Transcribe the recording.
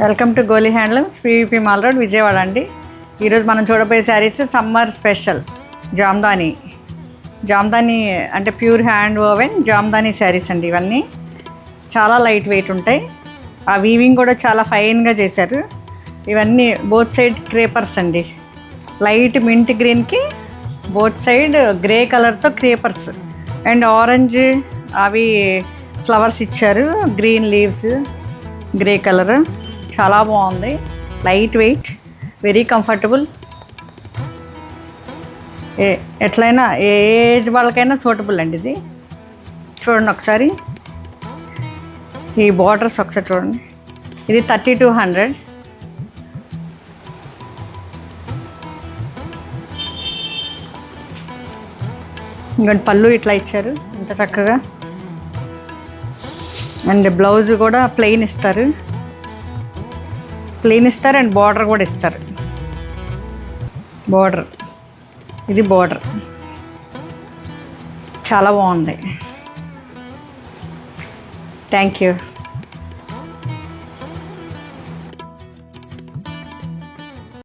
Welcome to Goli handlooms PVP mall road Vijayawada అండి. ఈరోజు మనం చూడబోయే శారీస్ సమ్మర్ స్పెషల్ జామ్దాని అంటే pure hand woven Jamdani saris అండి. ఇవన్నీ చాలా లైట్ వెయిట్ ఉంటాయి. ఆ వీవింగ్ కూడా చాలా ఫైన్గా చేశారు. ఇవన్నీ బోత్ సైడ్ క్రేపర్స్ అండి. లైట్ మింట్ గ్రీన్కి బోత్ సైడ్ గ్రే కలర్తో క్రేపర్స్ అండ్ ఆరెంజ్ అవి ఫ్లవర్స్ ఇచ్చారు. గ్రీన్ లీవ్స్, గ్రే కలర్ చాలా బాగుంది. Light weight, very comfortable. ఎట్లయినా ఏ ఏజ్ వాళ్ళకైనా సూటబుల్ అండి. ఇది చూడండి ఒకసారి, ఈ బార్డర్స్ ఒకసారి చూడండి. ఇది 3200. ఇంకొంటి పళ్ళు ఇట్లా ఇచ్చారు ఇంత చక్కగా. అండ్ బ్లౌజ్ కూడా ప్లెయిన్ ఇస్తారు అండ్ బార్డర్ కూడా ఇస్తారు. ఇది బార్డర్ చాలా బాగుంది. Thank you.